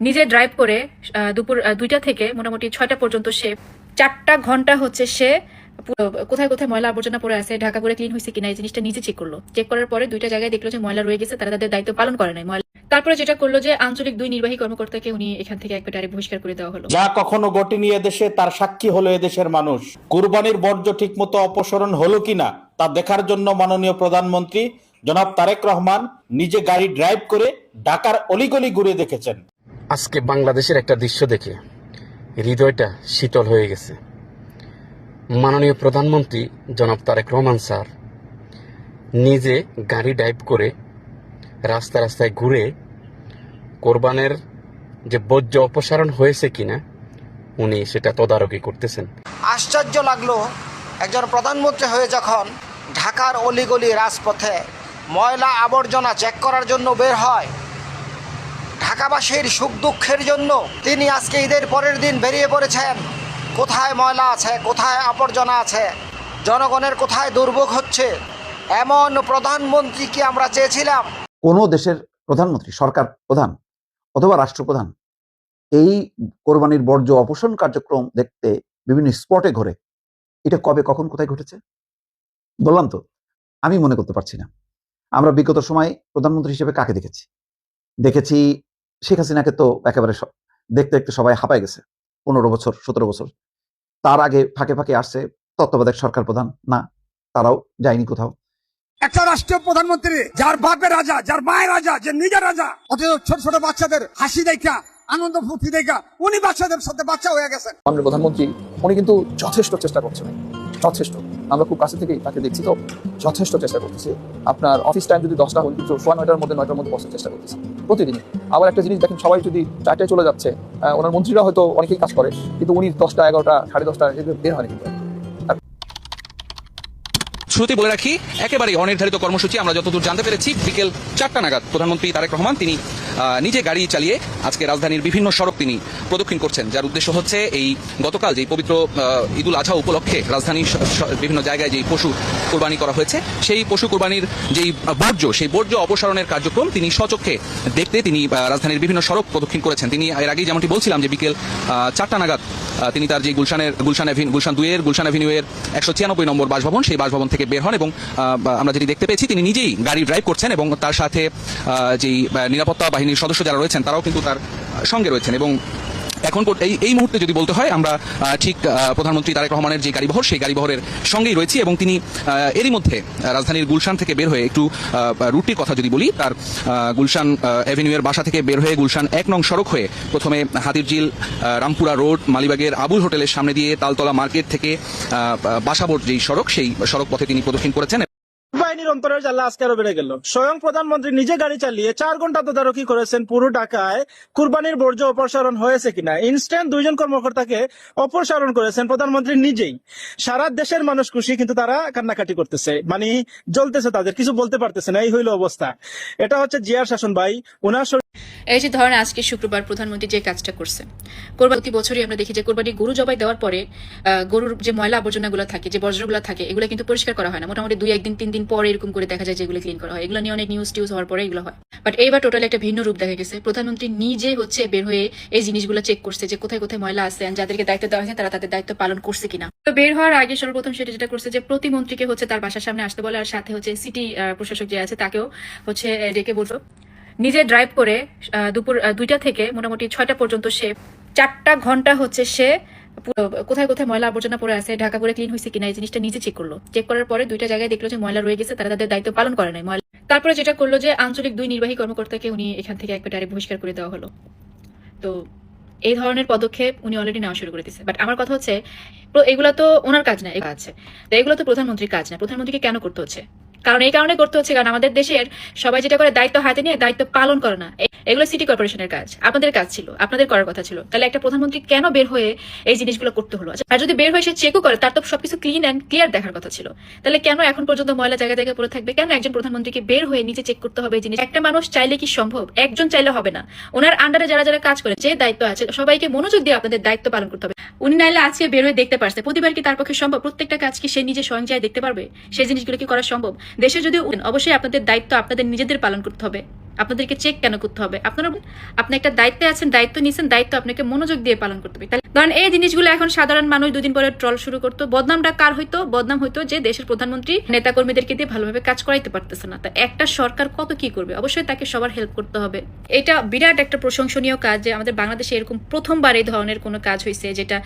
নিজে ড্রাইভ করে দুপুর 2টা থেকে মোটামুটি 6টা পর্যন্ত সে 4টা ঘন্টা হচ্ছে সে কোথায় কোথায় ময়লা আবর্জনা পড়ে আছে, ঢাকা করে ক্লিন হয়েছে কিনা এই জিনিসটা নিজে চেক করলো। চেক করার পরে 2টা জায়গায় দেখলো যে ময়লা রয়ে গেছে, তারা তাদের দায়িত্ব পালন করে নাই। তারপরে যেটা করলো যে আঞ্চলিক 2 নির্বাহী কর্মকর্তাকে উনি এখান থেকে একবার ডাইরেক্ট বহিষ্কার করে দেওয়া হলো। যা কখনো ঘটেনি এদেশে তার সাক্ষী হলো এদেশের মানুষ। কুরবানির বর্জ্য ঠিকমতো অপসারণ হলো কিনা তা দেখার জন্য মাননীয় প্রধানমন্ত্রী জনাব তারেক রহমান নিজে গাড়ি ড্রাইভ করে ঢাকার অলিগলি ঘুরে দেখেছেন। আজকে বাংলাদেশের একটা দৃশ্য দেখে হৃদয়টা শীতল হয়ে গেছে। মাননীয় প্রধানমন্ত্রী জনাব তারেক রহমান স্যার নিজে গাড়ি ড্রাইভ করে রাস্তায় রাস্তায় ঘুরে কোরবানের যে বর্জ্য অপসারণ হয়েছে কিনা উনি সেটা তদারকি করতেছেন। আশ্চর্য লাগলো একজন প্রধানমন্ত্রী হয়ে যখন ঢাকার অলিগলি রাজপথে ময়লা আবর্জনা চেক করার জন্য বের হয়, ঢাকাবাসীর সুখ দুঃখের জন্য তিনি আজকে ঈদের পরের দিন বেরিয়ে পড়েছেন। কোথায় ময়লা আছে, কোথায় আবর্জনা আছে, জনগণের কোথায় দুর্ভোগ হচ্ছে, এমন প্রধানমন্ত্রী কি আমরা চেয়েছিলাম? কোনো দেশের প্রধানমন্ত্রী, সরকার প্রধান অথবা রাষ্ট্রপ্রধান এই কোরবানির বর্জ্য অপসারণ কার্যক্রম দেখতে বিভিন্ন স্পটে ঘোরে, এটা কবে কখন কোথায় ঘটেছে বললাম তো আমি মনে করতে পারছি না। আমরা বিগত সময় প্রধানমন্ত্রী হিসেবে কাকে দেখেছি শেখ হাসিনাকে তো একেবারে দেখতে দেখতে সবাই হাঁপায় গেছে। 15 বছর 17 বছর তার আগে ফাঁকে ফাঁকে আসছে তত্ত্বাবধায়ক সরকার প্রধান, না তারাও যায়নি কোথাও। একটা রাষ্ট্রীয় প্রধানমন্ত্রী যার বাপের রাজা, যার মায়ের রাজা, যে নিজের রাজা, অথচ ছোট ছোট বাচ্চাদের হাসি দেখা, আনন্দ ফুর্তি দেখা উনি বাচ্চাদের সাথে বাচ্চা হয়ে গেছেন। মাননীয় প্রধানমন্ত্রী উনি কিন্তু যথেষ্ট চেষ্টা করছেন, যথেষ্ট। আমরা খুব কাছে থেকেই তাকে দেখছি, তো যথেষ্ট চেষ্টা করতেছে। আপনার অফিস টাইম যদি 10টা হল, কিন্তু 9:15-র মধ্যে 9টার মধ্যে বসার চেষ্টা করতেছে প্রতিদিনই। আবার একটা জিনিস দেখেন, সবাই যদি 4টায় চলে যাচ্ছে, ওনার মন্ত্রীরা হয়তো অনেকেই কাজ করে, কিন্তু উনি 10টা 11টা 10:30টা বের হয়নি। কিন্তু শুরুতে বলে রাখি, একেবারে অনির্ধারিত কর্মসূচি। আমরা যতদূর জানতে পেরেছি বিকেল 4টা নাগাদ প্রধানমন্ত্রী তারেক রহমান তিনি নিজে গাড়ি চালিয়ে আজকে রাজধানীর বিভিন্ন সড়ক তিনি প্রদক্ষিণ করছেন, যার উদ্দেশ্য হচ্ছে এই গতকাল যেই পবিত্র ঈদুল আজহা উপলক্ষে রাজধানীর বিভিন্ন জায়গায় যেই পশু কোরবানি করা হয়েছে, সেই পশু কোরবানির যেই সেই বর্জ্য অপসারণের কার্যক্রম তিনি স্বচক্ষে দেখতে তিনি রাজধানীর বিভিন্ন সড়ক প্রদক্ষিণ করেছেন। তিনি এর আগেই যেমনটি বলছিলাম যে বিকেল 4টা নাগাদ তিনি তার যে গুলশান 2-এর গুলশান অ্যাভিনিউয়ের 196 নম্বর বাসভবন, সেই বাসভবন থেকে বের হন এবং আমরা যেটি দেখতে পেয়েছি তিনি নিজেই গাড়ি ড্রাইভ করছেন এবং তার সাথে যেই নিরাপত্তা বাহিনীর সদস্য যারা রয়েছেন তারাও কিন্তু তার সঙ্গে রয়েছেন। এবং এখন এই মুহূর্তে যদি বলতে হয়, আমরা ঠিক প্রধানমন্ত্রী তারেক রহমানের যে গাড়িবহর, সেই গাড়িবহরের সঙ্গেই রয়েছি এবং তিনি এরই মধ্যে রাজধানীর গুলশান থেকে বের হয়ে একটু রুটটির কথা যদি বলি, তার গুলশান অ্যাভিনিউয়ের বাসা থেকে বের হয়ে গুলশান 1 নং সড়ক হয়ে প্রথমে হাতিরঝিল, রামপুরা রোড, মালিবাগের আবুল হোটেলের সামনে দিয়ে তালতলা মার্কেট থেকে বাসাবোর যেই সড়ক, সেই সড়ক পথে তিনি প্রদক্ষিণ করেছেন। বাহিনীর অন্তরের জ্বালা আজকে আরো বেড়ে গেল। স্বয়ং প্রধানমন্ত্রী নিজে গাড়ি চালিয়ে 4 ঘন্টা তদারকি করেছেন পুরো ঢাকায় কুরবানির বর্জ্য অপসারণ হয়েছে কিনা। ইনস্ট্যান্ট 2 জন কর্মকর্তাকে অপসারণ করেছেন প্রধানমন্ত্রী নিজেই। সারা দেশের মানুষ খুশি, কিন্তু তারা কান্নাকাটি করতেছে, মানে জ্বলতেছে, তাদের কিছু বলতে পারতেছে না। এই হইল অবস্থা। এটা হচ্ছে জিয়ার শাসন ভাই। ওনার এই যে ধরেন আজকে শুক্রবার প্রধানমন্ত্রী যে কাজটা করছে, প্রতি বছরই আমরা দেখি যে কোরবানি গরু জবাই দেওয়ার পরে গরুর যে ময়লা আবর্জনাগুলো থাকে, যে বর্জ্যগুলো থাকে, এগুলো কিন্তু পরিষ্কার করা হয় না। মোটামুটি 2-1 দিন 3 দিন পরে এরকম করে দেখা যায় যে এগুলো ক্লিন করা হয়। এগুলো নিয়ে অনেক নিউজ হওয়ার পরে এগুলো হয়। বাট এইবার টোটালি একটা ভিন্ন রূপ দেখা গেছে। প্রধানমন্ত্রী নিজে হচ্ছে বের হয়ে এই জিনিসগুলো চেক করছে যে কোথায় কোথায় ময়লা আছে, যাদেরকে দায়িত্ব দেওয়া হয়েছে তারা তাদের দায়িত্ব পালন করছে কিনা। তো বের হওয়ার আগে সর্বপ্রথম সেটা যেটা করছে যে প্রতিমন্ত্রীকে হচ্ছে তার বাসার সামনে আসতে বলে, আর সাথে হচ্ছে সিটি প্রশাসক যে আছে তাকেও হচ্ছে ডেকে বলতো। নিজে ড্রাইভ করে দুপুর 2টা থেকে মোটামুটি 6টা পর্যন্ত সে 4টা ঘন্টা হচ্ছে সে কোথায় কোথায় ময়লা আবর্জনা পড়ে আছে, ঢাকা করে ক্লিন হয়েছে কিনা এই জিনিসটা নিজে চেক করলো। চেক করার পরে 2টা জায়গায় দেখলো যে ময়লা রয়ে গেছে, তারা তাদের দায়িত্ব পালন করে নাই। তারপরে যেটা করলো যে আঞ্চলিক 2 নির্বাহী কর্মকর্তাকে উনি এখান থেকে একবার ডাইরেক্ট বহিষ্কার করে দেওয়া হলো। তো এই ধরনের পদক্ষেপ উনি অলরেডি নেওয়া শুরু করে দিচ্ছে। বাট আমার কথা হচ্ছে এগুলো তো ওনার কাজ না, তো এগুলো তো প্রধানমন্ত্রীর কাজ না। প্রধানমন্ত্রীকে কেন করতে হচ্ছে? কারণ এই কারণে করতে হচ্ছে কারণ আমাদের দেশের সবাই যেটা করে দায়িত্ব হাতে নিয়ে দায়িত্ব পালন করে না। এগুলো সিটি কর্পোরেশনের কাজ, আপনাদের কাজ ছিল, আপনাদের করার কথা ছিল। তাহলে একটা প্রধানমন্ত্রী কেন বের হয়ে এই জিনিসগুলো করতে হলো? আর যদি বের হয়ে সে চেকও করে, তার তো সবকিছু ক্লিন অ্যান্ড ক্লিয়ার দেখার কথা ছিল। তাহলে কেন এখন পর্যন্ত ময়লা জায়গায় জায়গায় পড়ে থাকবে? কেন একজন প্রধানমন্ত্রীকে বের হয়ে নিচে চেক করতে হবে এই জিনিস? একটা মানুষ চাইলে কি সম্ভব? একজন চাইলে হবে না। ওনার আন্ডারে যারা যারা কাজ করে, যে দায়িত্ব আছে, সবাইকে মনোযোগ দিয়ে আপনাদের দায়িত্ব পালন করতে হবে। উনি নাইলে আজকে বেরোয় দেখতে পারছে, প্রতিবার কি তার পক্ষে সম্ভব? প্রত্যেকটা কাজ কি সে নিজে স্বয়ং যায় দেখতে পারবে? সেই জিনিসগুলো কি করা সম্ভব? দেশে যদি অবশ্যই আপনাদের দায়িত্ব আপনাদের নিজেদের পালন করতে হবে। আপনাদেরকে চেক কেন করতে হবে? আপনি একটা দায়িত্বে আছেন, দায়িত্ব নিয়েছেন, দায়িত্ব আপনাকে মনোযোগ দিয়ে পালন করতে হবে। তাহলে ধরেন এই জিনিসগুলো এখন সাধারণ মানুষ দুদিন পরে ট্রল শুরু করতো, বদনামটা কার হইতো? বদনাম হইতো যে দেশের প্রধানমন্ত্রী নেতাকর্মীদেরকে দিয়ে ভালোভাবে কাজ করাইতে পারতেছে না। তা একটা সরকার কত কি করবে? অবশ্যই তাকে সবার হেল্প করতে হবে। এটা বিরাট একটা প্রশংসনীয় কাজ যে আমাদের বাংলাদেশে এরকম প্রথমবার এই ধরনের কোনো কাজ হয়েছে, যেটা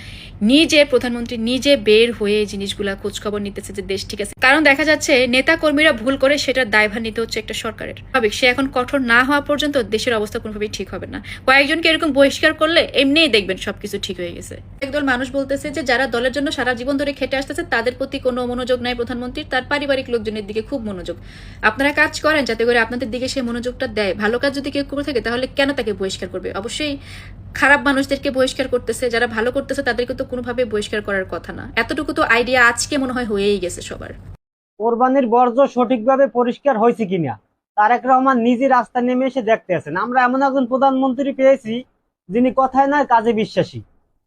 নিজে প্রধানমন্ত্রী নিজে বের হয়ে জিনিসগুলা খোঁজখবর নিতেছে যে দেশ ঠিক আছে। কারণ দেখা যাচ্ছে নেতা কর্মীরা ভুল করে সেটার দায়ভার নিতে হচ্ছে একটা সরকারের। স্বাভাবিক, সে এখন কঠোর না হওয়া পর্যন্ত দেশের অবস্থা কোনোভাবেই ঠিক হবে না। কয়েকজনকে এরকম বহিষ্কার করলে এমনিই দেখবেন সবকিছু ঠিক হয়ে গেছে। একদল মানুষ বলতেছে যে যারা দলের জন্য সারা জীবন ধরে খেটে আসতেছে তাদের প্রতি কোনো মনোযোগ নাই প্রধানমন্ত্রীর, তার পারিবারিক লোকজনের দিকে খুব মনোযোগ। আপনারা কাজ করেন যাতে করে আপনাদের দিকে সে মনোযোগটা দেয়। ভালো কাজ যদি কেউ করে থাকে তাহলে কেন তাকে বহিষ্কার করবে? অবশ্যই খারাপ মানুষদেরকে বহিষ্কার করতেছে, যারা ভালো করতেছে তাদেরকে তো কোনোভাবে বহিষ্কার করার কথা না। এতটুকু তো আইডিয়া আজকে মনে হয় হয়েই গেছে সবার। কোরবানির বর্জ্য সঠিকভাবে পরিষ্কার হয়েছে কিনা তারেক রহমান নিজে রাস্তা নেমে এসে দেখতে আছেন। আমরা এমন একজন প্রধানমন্ত্রী পেয়েছি যিনি কথায় নয় কাজে বিশ্বাসী,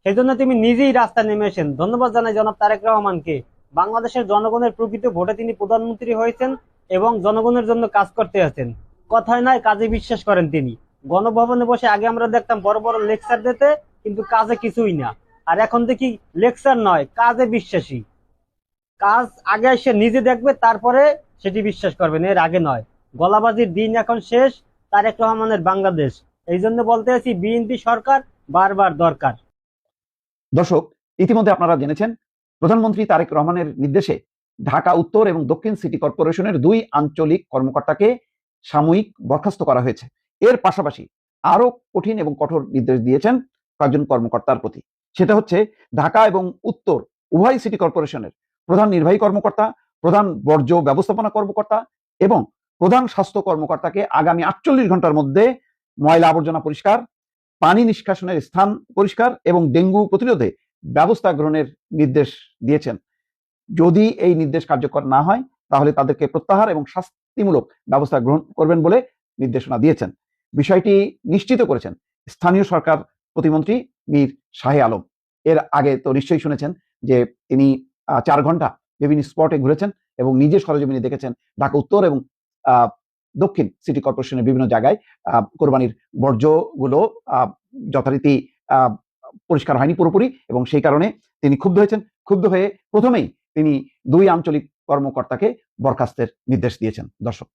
সেই জন্য তিনি নিজেই রাস্তা নেমে এসেন। ধন্যবাদ জানাই জনাব তারেক রহমানকে। বাংলাদেশের জনগণের প্রকৃত ভোটে তিনি প্রধানমন্ত্রী হয়েছেন এবং জনগণের জন্য কাজ করতে আছেন। কথায় নয় কাজে বিশ্বাস করেন তিনি। গণভবনে বসে আগে আমরা দেখতাম বড় বড় লেকচার দিতে, কিন্তু কাজে কিছুই না। আর এখন দেখি লেকচার নয়, কাজে বিশ্বাসী। কাজ আগে এসে নিজে দেখবে, তারপরে সেটি বিশ্বাস করবেন, এর আগে নয়। গলাবাজির দিন এখন শেষ। তারেক রহমানের বাংলাদেশ। এই জন্য বলতে আছি বিএনপি সরকার বারবার দরকার। দর্শক, ইতিমধ্যে আপনারা জেনেছেন প্রধানমন্ত্রী তারেক রহমানের নির্দেশে ঢাকা উত্তর এবং দক্ষিণ সিটি কর্পোরেশনের 2 আঞ্চলিক কর্মকর্তাকে সাময়িক বরখাস্ত করা হয়েছে। এর পাশাপাশি আরো কঠিন এবং কঠোর নির্দেশ দিয়েছেন কয়েকজন কর্মকর্তার প্রতি। সেটা হচ্ছে ঢাকা এবং উত্তর উভয় সিটি কর্পোরেশনের প্রধান নির্বাহী কর্মকর্তা, প্রধান বর্জ্য ব্যবস্থাপনা কর্মকর্তা এবং প্রধান স্বাস্থ্য কর্মকর্তাকে আগামী 48 ঘন্টার মধ্যে ময়লা আবর্জনা পরিষ্কার, পানি নিষ্কাশনের স্থান পরিষ্কার এবং ডেঙ্গু প্রতিরোধে ব্যবস্থা গ্রহণের নির্দেশ দিয়েছেন। যদি এই নির্দেশ কার্যকর না হয় তাহলে তাদেরকে প্রত্যাহার এবং শাস্তিমূলক ব্যবস্থা গ্রহণ করবেন বলে নির্দেশনা দিয়েছেন। বিষয়টি নিশ্চিত করেছেন স্থানীয় সরকার প্রতিমন্ত্রী মীর শাহে আলম। এর আগে তো নিশ্চয়ই শুনেছেন যে তিনি 4 ঘন্টা বিভিন্ন স্পটে ঘুরেছেন এবং নিজের সরেজমিনে দেখেছেন ঢাকা উত্তর এবং দক্ষিণ সিটি কর্পোরেশনের বিভিন্ন জায়গায় কোরবানির বর্জ্যগুলো যথারীতি পরিষ্কার হয়নি পুরোপুরি, এবং সেই কারণে তিনি ক্ষুব্ধ হয়েছেন। ক্ষুব্ধ হয়ে প্রথমেই তিনি 2 আঞ্চলিক কর্মকর্তাকে বরখাস্তের নির্দেশ দিয়েছেন। দর্শক,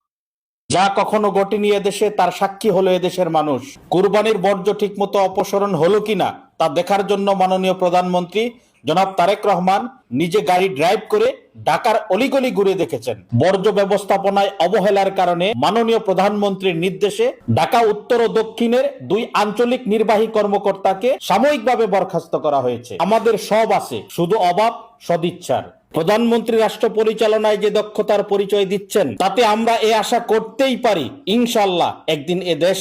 যা কখনো ঘটেনি এদেশে তার সাক্ষী হলো এদেশের মানুষ। কুরবানির বর্জ্য ঠিকমতো অপসারণ হলো কিনা তা দেখার জন্য মাননীয় প্রধানমন্ত্রী জনাব তারেক রহমান নিজে গাড়ি ড্রাইভ করে ঢাকার অলিগলি ঘুরে দেখেছেন। বর্জ্য ব্যবস্থাপনায় অবহেলার কারণে মাননীয় প্রধানমন্ত্রীর নির্দেশে ঢাকা উত্তর ও দক্ষিণের 2 আঞ্চলিক নির্বাহী কর্মকর্তাকে সাময়িকভাবে বরখাস্ত করা হয়েছে। আমাদের সব আছে, শুধু অভাব সদিচ্ছার। প্রধানমন্ত্রী রাষ্ট্র পরিচালনায় যে দক্ষতার পরিচয় দিচ্ছেন তাতে আমরা এ আশা করতেই পারি ইনশাআল্লাহ একদিন এ দেশ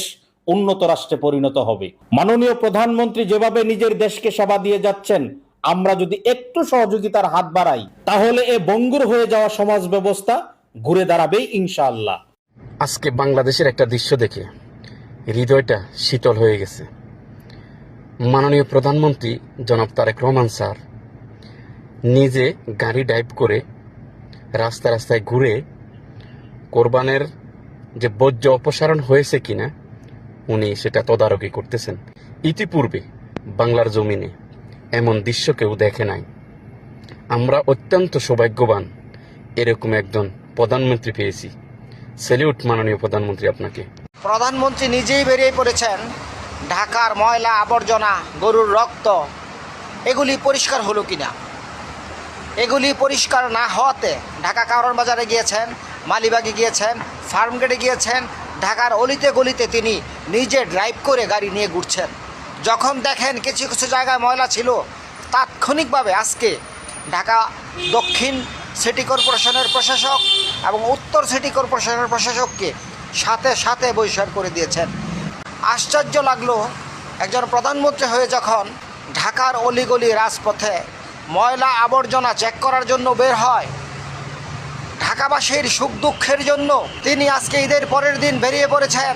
উন্নত রাষ্ট্রে পরিণত হবে। মাননীয় প্রধানমন্ত্রী যেভাবে নিজের দেশকে সেবা দিয়ে যাচ্ছেন, আমরা যদি একটু সহযোগিতার হাত বাড়াই তাহলে এ ভঙ্গুর হয়ে যাওয়া সমাজ ব্যবস্থা ঘুরে দাঁড়াবেই ইনশাআল্লাহ। আজকে বাংলাদেশের একটা দৃশ্য দেখে হৃদয়টা শীতল হয়ে গেছে। মাননীয় প্রধানমন্ত্রী জনাব তারেক রহমান স্যার নিজে গাড়ি ড্রাইভ করে রাস্তায় রাস্তায় ঘুরে কোরবানের যে বর্জ্য অপসারণ হয়েছে কিনা উনি সেটা তদারকি করতেছেন। ইতিপূর্বে বাংলার জমিনে এমন দৃশ্য কেউ দেখে নাই। আমরা অত্যন্ত সৌভাগ্যবান এরকম একজন প্রধানমন্ত্রী পেয়েছি। স্যালিউট মাননীয় প্রধানমন্ত্রী আপনাকে। প্রধানমন্ত্রী নিজেই বেরিয়ে পড়েছেন। ঢাকার ময়লা আবর্জনা, গরুর রক্ত, এগুলি পরিষ্কার হলো কিনা। এগুলি পরিষ্কার না হওয়াতে ঢাকা কারওয়ান বাজারে গিয়েছেন, মালিবাগে গিয়েছেন, ফার্মগেটে গিয়েছেন, ঢাকার অলিতে গলিতে তিনি নিজে ড্রাইভ করে গাড়ি নিয়ে ঘুরছেন। যখন দেখেন কিছু কিছু জায়গায় ময়লা ছিল, তাৎক্ষণিকভাবে আজকে ঢাকা দক্ষিণ সিটি কর্পোরেশনের প্রশাসক এবং উত্তর সিটি কর্পোরেশনের প্রশাসককে সাথে সাথে বহিষ্কার করে দিয়েছেন। আশ্চর্য লাগলো, একজন প্রধানমন্ত্রী হয়ে যখন ঢাকার অলিগলি রাজপথে ময়লা আবর্জনা চেক করার জন্য বের হয়, ঢাকাবাসীর সুখ দুঃখের জন্য তিনি আজকে ঈদের পরের দিন বেরিয়ে পড়েছেন।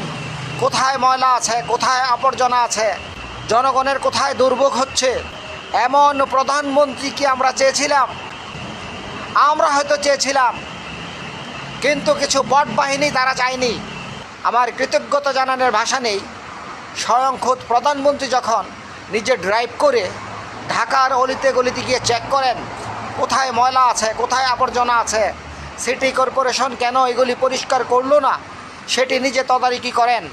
কোথায় ময়লা আছে, কোথায় আবর্জনা আছে, জনগণের কোথায় দুর্ভোগ হচ্ছে, এমন প্রধানমন্ত্রী কি আমরা চেয়েছিলাম? আমরা হয়তো চেয়েছিলাম, কিন্তু কিছু বট বাহিনী তারা চায়নি। আমার কৃতজ্ঞতা জানানোর ভাষা নেই। স্বয়ং খোদ প্রধানমন্ত্রী যখন নিজে ড্রাইভ করে ঢাকার অলিতে গলিতে গিয়ে চেক করেন কোথায় ময়লা আছে, কোথায় আবর্জনা আছে, সিটি কর্পোরেশন কেন এগুলি পরিষ্কার করলো না, সেটি নিজে তদারকি করেন।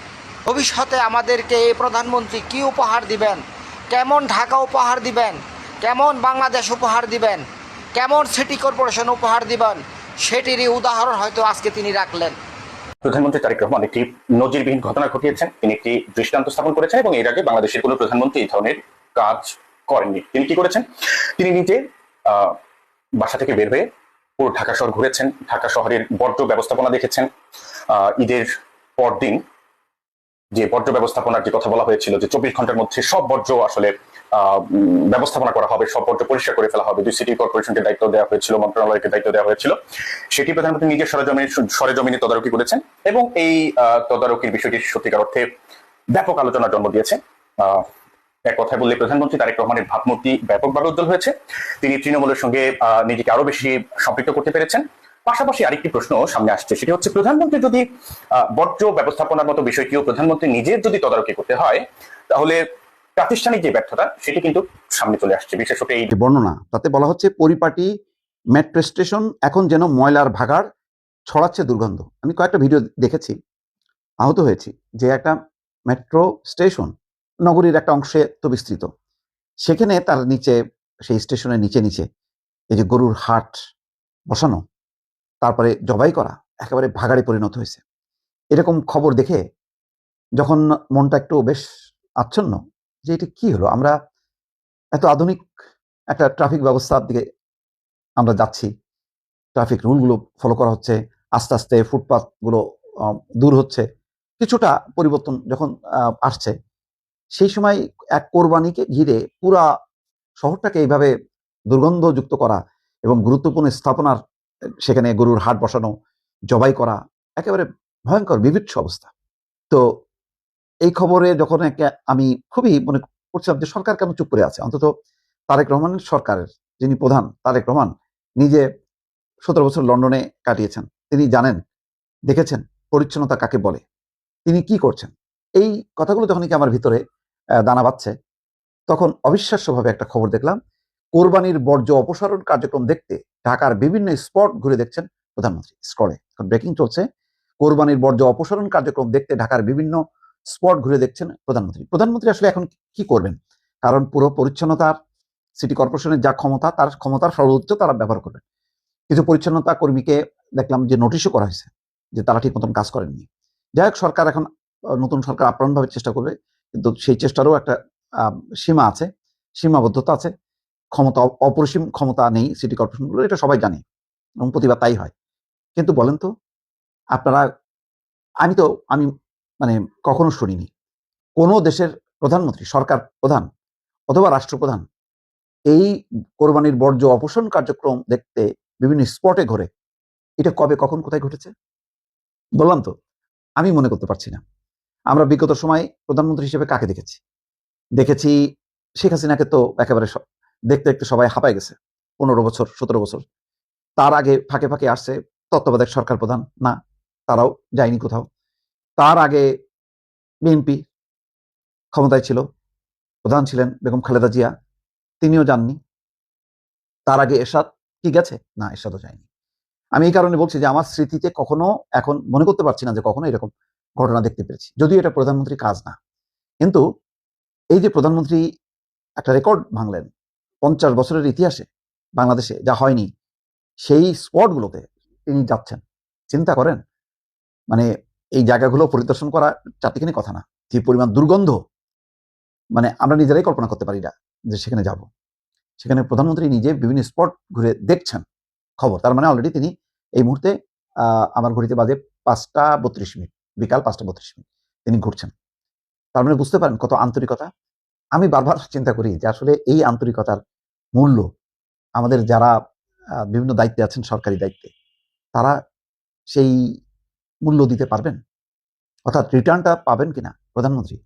ভবিষ্যতে আমাদেরকে এই প্রধানমন্ত্রী কি উপহার দিবেন, কেমন ঢাকা উপহার দিবেন, কেমন বাংলাদেশ উপহার দিবেন, কেমন সিটি কর্পোরেশন উপহার দিবেন, সেটিরই উদাহরণ হয়তো আজকে তিনি রাখলেন। প্রধানমন্ত্রী তারেক রহমান একটি নজিরবিহীন ঘটনা ঘটিয়েছেন। তিনি একটি দৃষ্টান্ত স্থাপন করেছেন এবং এর আগে বাংলাদেশের কোনো প্রধানমন্ত্রী এই ধরনের কাজ করেননি। তিনি কি করেছেন? তিনি নিজে বাসা থেকে বের হয়ে পুরো ঢাকা শহর ঘুরেছেন, ঢাকা শহরের বর্জ্য ব্যবস্থাপনা দেখেছেন। ঈদের পরদিন যে বর্জ্য ব্যবস্থাপনার যে কথা বলা হয়েছিল যে 24 ঘন্টার মধ্যে সব বর্জ্য আসলে ব্যবস্থাপনা করা হবে, সব বর্জ্য পরিষ্কার করে ফেলা হবে, দুই সিটি কর্পোরেশনকে দায়িত্ব দেওয়া হয়েছিল, মন্ত্রণালয়কে দায়িত্ব দেওয়া হয়েছিল, সেটি প্রধানমন্ত্রী নিজের সরেজমিনে তদারকি করেছেন এবং এই তদারকির বিষয়টি সত্যিকার অর্থে ব্যাপক আলোচনার জন্ম দিয়েছে। এক কথায় বললে প্রধানমন্ত্রী তারেক রহমানের ভাবমূর্তি ব্যাপকভাবে উজ্জ্বল হয়েছে। তিনি তৃণমূলের সঙ্গে নিজেকে আরো বেশি সম্পৃক্ত করতে পেরেছেন। পাশাপাশি আরেকটি প্রশ্ন সামনে আসছে, সেটি হচ্ছে প্রধানমন্ত্রী যদি বর্জ্য ব্যবস্থাপনার মতো বিষয়টিও প্রধানমন্ত্রী নিজের যদি তদারকি করতে হয়, তাহলে প্রাতিষ্ঠানিক যে ব্যর্থতা সেটি কিন্তু সামনে চলে আসছে। বিশেষত এই বর্ণনা তাতে বলা হচ্ছে পরিপাটি মেট্রো স্টেশন এখন যেন ময়লার ভাগাড় ছড়াচ্ছে দুর্গন্ধ। আমি কয়েকটা ভিডিও দেখেছি, আহত হয়েছি যে একটা মেট্রো স্টেশন নগরীর একটা অংশে তো বিস্তৃত, সেখানে তার নিচে সেই স্টেশনের নিচে নিচে এই যে গরুর হাট বসানো, তারপরে জবাই করা, একেবারে ভাগাড়ে পরিণত হয়েছে। এরকম খবর দেখে যখন মনটা একটু বেশ আচ্ছন্ন যে এটা কি হলো, আমরা এত আধুনিক একটা ট্রাফিক ব্যবস্থার দিকে আমরা যাচ্ছি, ট্রাফিক রুলগুলো ফলো করা হচ্ছে, আস্তে আস্তে ফুটপাথগুলো দূর হচ্ছে, কিছুটা পরিবর্তন যখন আসছে, সেই সময় এক কোরবানিকে ঘিরে পুরা শহরটাকে এইভাবে দুর্গন্ধযুক্ত করা এবং গুরুত্বপূর্ণ স্থাপনার সেখানে গরুর হাট বসানো, জবাই করা, একেবারে ভয়ঙ্কর বিভৎস অবস্থা। তো এই খবরে যখন আমি খুবই মনে করছিলাম যে সরকার কেন চুপ করে আছে। অন্তত তারেক রহমানের সরকারের যিনি প্রধান, তারেক রহমান নিজে 17 বছর লন্ডনে কাটিয়েছেন, তিনি জানেন, দেখেছেন পরিচ্ছন্নতা কাকে বলে, তিনি কি করছেন। এই কথাগুলো যখন কি আমার ভিতরে দানা বাঁধছে, তখন অবিশ্বাস্যভাবে একটা খবর দেখলাম, কোরবানির বর্জ্য অপসারণ কার্যক্রম দেখতে ঢাকার বিভিন্ন স্পট ঘুরে দেখছেন প্রধানমন্ত্রী। স্ক্রলে এখন ব্রেকিং চলছে, কোরবানির বর্জ্য অপসারণ কার্যক্রম দেখতে ঢাকার বিভিন্ন স্পট ঘুরে দেখছেন প্রধানমন্ত্রী। প্রধানমন্ত্রী আসলে এখন কি করবেন? কারণ পুরো পরিচ্ছন্নতার সিটি কর্পোরেশনের যা ক্ষমতা, তার ক্ষমতার সর্বোচ্চ তারা ব্যবহার করবেন। কিছু পরিচ্ছন্নতা কর্মীকে দেখলাম যে নোটিশও করা হয়েছে যে তারা ঠিক মতন কাজ করেননি। যাই হোক, সরকার এখন নতুন সরকার আপ্রাণভাবে চেষ্টা করবে, কিন্তু সেই চেষ্টারও একটা সীমা আছে, সীমাবদ্ধতা আছে। ক্ষমতা, অপরিসীম ক্ষমতা নেই সিটি কর্পোরেশনগুলো, এটা সবাই জানে এবং প্রতিবার তাই হয়। কিন্তু বলেন তো আপনারা, আমি মানে কখনো শুনিনি কোনো দেশের প্রধানমন্ত্রী, সরকার প্রধান অথবা রাষ্ট্রপ্রধান এই কোরবানির বর্জ্য অপসারণ কার্যক্রম দেখতে বিভিন্ন স্পটে ঘোরে। এটা কবে, কখন, কোথায় ঘটেছে? বললাম তো, আমি মনে করতে পারছি না। আমরা বিগত সময় প্রধানমন্ত্রী হিসেবে কাকে দেখেছি শেখ হাসিনাকে তো একেবারে দেখতে দেখতে সবাই হাঁপায় গেছে। 15 বছর 17 বছর। তার আগে ফাঁকে ফাঁকে আসছে তত্ত্বাবধায়ক সরকার প্রধান, না তারাও যায়নি কোথাও। তার আগে বিএনপি ক্ষমতায় ছিল, প্রধান ছিলেন বেগম খালেদা জিয়া, তিনিও যাননি। তার আগে এরশাদ কি গেছে? না, এরশাদও যায়নি। আমি এই কারণে বলছি যে আমার স্মৃতিতে কখনো এখন মনে করতে পারছি না যে কখনো এরকম ঘটনা দেখতে পেরেছি, যদিও এটা প্রধানমন্ত্রীর কাজ না। কিন্তু এই যে প্রধানমন্ত্রী একটা রেকর্ড ভাঙলেন, 50 বছরের ইতিহাসে বাংলাদেশে যা হয়নি, সেই স্পটগুলোতে তিনি যাচ্ছেন। চিন্তা করেন, মানে এই জায়গাগুলো পরিদর্শন করা চারটিখানি কথা না, যে পরিমাণ দুর্গন্ধ, মানে আমরা নিজেরাই কল্পনা করতে পারি না যে সেখানে যাব। সেখানে প্রধানমন্ত্রী নিজে বিভিন্ন স্পট ঘুরে দেখছেন খবর। তার মানে অলরেডি তিনি এই মুহূর্তে আমার ঘড়িতে বাজে 5টা 32 মিনিট, বিকাল 5টা 32 মিনিট তিনি ঘুরছেন। তার মানে বুঝতে পারেন কত আন্তরিকতা। আমি বারবার চিন্তা করি যে আসলে এই আন্তরিকতার মূল্য আমাদের যারা বিভিন্ন দায়িত্বে আছেন, সরকারি দায়িত্বে, তারা সেই মূল্য দিতে পারবেন, অর্থাৎ রিটার্নটা পাবেন কিনা প্রধানমন্ত্রী,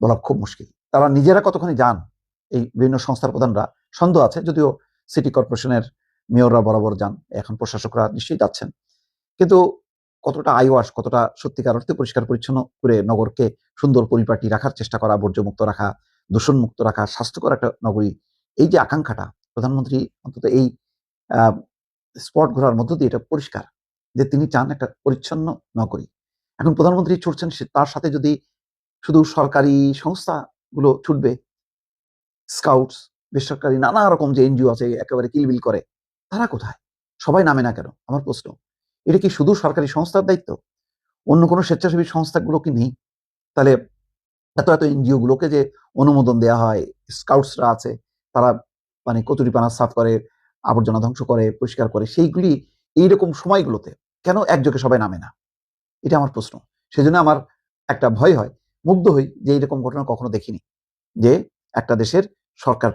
বলা খুব মুশকিল। তারা নিজেরা কতখানি যান এই বিভিন্ন সংস্থার প্রধানরা সন্দেহ আছে, যদিও সিটি কর্পোরেশনের মেয়ররা বরাবর যান, এখন প্রশাসকরা নিশ্চয়ই যাচ্ছেন, কিন্তু কতটা আইওয়াশ, কতটা সত্যিকার অর্থে পরিষ্কার পরিচ্ছন্ন করে নগরকে সুন্দর পরিপাটি রাখার চেষ্টা করা, বর্জ্যমুক্ত রাখা, দূষণমুক্ত রাখা, স্বাস্থ্যকর একটা নগরী, এই যে আকাঙ্ক্ষাটা প্রধানমন্ত্রী অন্তত এই স্পট ঘোরার মধ্য দিয়ে এটা পরিষ্কার যে তিনি চান একটা পরিচ্ছন্ন নগরী। এখন প্রধানমন্ত্রী ছুটছেন, তার সাথে যদি শুধু সরকারি সংস্থাগুলো ছুটবে, স্কাউটস, বেসরকারি নানা রকম যে এনজিও আছে একেবারে কিলবিল করে, তারা কোথায়? সবাই নামে না কেন? আমার প্রশ্ন, এটা কি শুধু সরকারি সংস্থার দায়িত্ব? অন্য কোনো স্বেচ্ছাসেবী সংস্থাগুলো কি নেই? তাহলে এত এত এনজিও গুলোকে যে অনুমোদন দেওয়া হয়, স্কাউটসরা আছে, তারা মানে কচুরিপানা সাফ করে, আবর্জনা ধ্বংস করে, পরিষ্কার করে, সেইগুলি এইরকম সময়গুলোতে কেন একযোগে সবাই নামে না? এটা আমার প্রশ্ন। সেজন্য আমার একটা ভয় হয়, মুগ্ধ হই যে এইরকম ঘটনা কখনো দেখিনি, যে একটা দেশের সরকার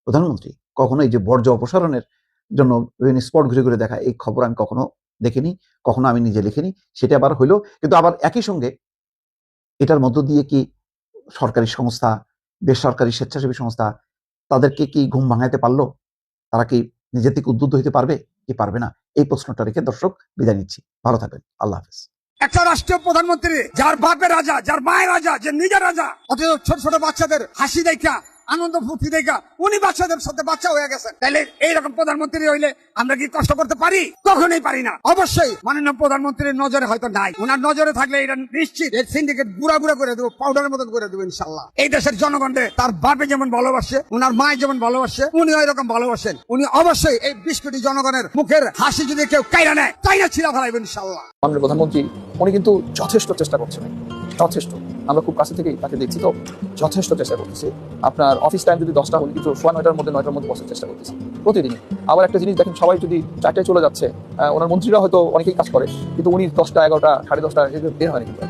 প্রধানমন্ত্রী কখনো এই যে বর্জ্য অপসারণের জন্য বিভিন্ন স্পট ঘুরে ঘুরে দেখা, এই খবর আমি কখনো দেখিনি, কখনো আমি নিজে লিখিনি। সেটা আবার হইলো, কিন্তু আবার একই সঙ্গে এটার মধ্য দিয়ে কি সরকারি সংস্থা, বেসরকারি স্বেচ্ছাসেবী সংস্থা, তাদেরকে কি ঘুম ভাঙাইতে পারলো? তারা কি নিজে থেকে উদ্বুদ্ধ হইতে পারবে কি পারবে না? এই প্রশ্নটা রেখে দর্শক বিদায় নিচ্ছি। ভালো থাকবেন। আল্লাহ হাফেজ। একটা রাষ্ট্রীয় প্রধানমন্ত্রী যার বাপের রাজা, যার মায়ের রাজা, যে নিজের রাজা, অথচ ছোট ছোট বাচ্চাদের হাসি দেখা, আনন্দ ফুর্তি দেখা উনি বাচ্চাদের সাথে বাচ্চা হয়ে গেছেন। তাহলে এইরকম প্রধানমন্ত্রী হইলে আমরা কি কষ্ট করতে পারি? কখনোই পারি না। অবশ্যই মাননীয় প্রধানমন্ত্রীর নজরে হয়তো নাই, ওনার নজরে থাকলে এটা নিশ্চিত এই সিন্ডিকেট গুড়া গুড়া করে দেবো, পাউডারের মতন করে দেবো ইনশাল্লাহ। এই দেশের জনগণকে তার বাপে যেমন ভালোবাসে, ওনার মায় যেমন ভালোবাসে, উনি এরকম ভালোবাসেন। উনি অবশ্যই এই 20 কোটি জনগণের মুখের হাসি যদি কেউ কাইরা নেয়, তাই না ছিলা ফেলাইবেন ইনশাল্লাহ। মাননীয় প্রধানমন্ত্রী উনি কিন্তু যথেষ্ট চেষ্টা করছেন, যথেষ্ট। আমরা খুব কাছে থেকেই তাকে দেখছি, তো যথেষ্ট চেষ্টা করতেছে। আপনার অফিস টাইম যদি 10টা হলে কিন্তু 9:15-র মধ্যে 9টার মধ্যে বসার চেষ্টা করতেছে প্রতিদিন। আবার একটা জিনিস দেখেন, সবাই যদি 4টায় চলে যাচ্ছে, ওনার মন্ত্রীরা হয়তো অনেকেই কাজ করে, কিন্তু উনি 10টা, 11টা, 10:30 বের হয়নি। কিন্তু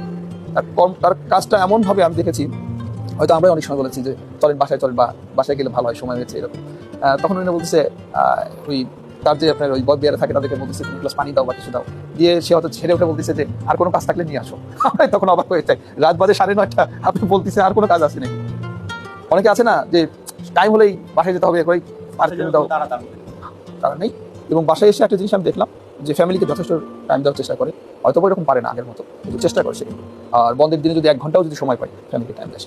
তার কাজটা এমনভাবে আমি দেখেছি, হয়তো আমরাই অনেক সময় বলেছি যে চলেন বাসায়, চলেন বা বাসায় গেলে ভালো হয়, সময় হয়েছে এরকম। তখন উনি বলতেছে ওই তার যে আপনার ওই বদ বিয়ারে থাকে তাদেরকে বলতেছে তুমি গ্লাস পানি দাও বা কিছু দাও, দিয়ে সে হয়তো ছেড়ে উঠে বলতেছে যে আর কোনো কাজ থাকলে নিয়ে আসো। তখন অবাক হয়ে যায়, রাত বাজে 9:30, আপনি বলতেছে আর কোনো কাজ আছে নাকি? অনেকে আছে না যে টাইম হলেই বাসায় যেতে হবে, তারা নেই। এবং বাসায় এসে একটা জিনিস আমি দেখলাম যে ফ্যামিলিকে যথেষ্ট টাইম দেওয়ার চেষ্টা করে, হয়তো এরকম পারে না আগের মতো, কিন্তু চেষ্টা করে সে। আর বন্ধের দিনে যদি 1 ঘন্টাও যদি সময় পায় ফ্যামিলিকে টাইম দেয়।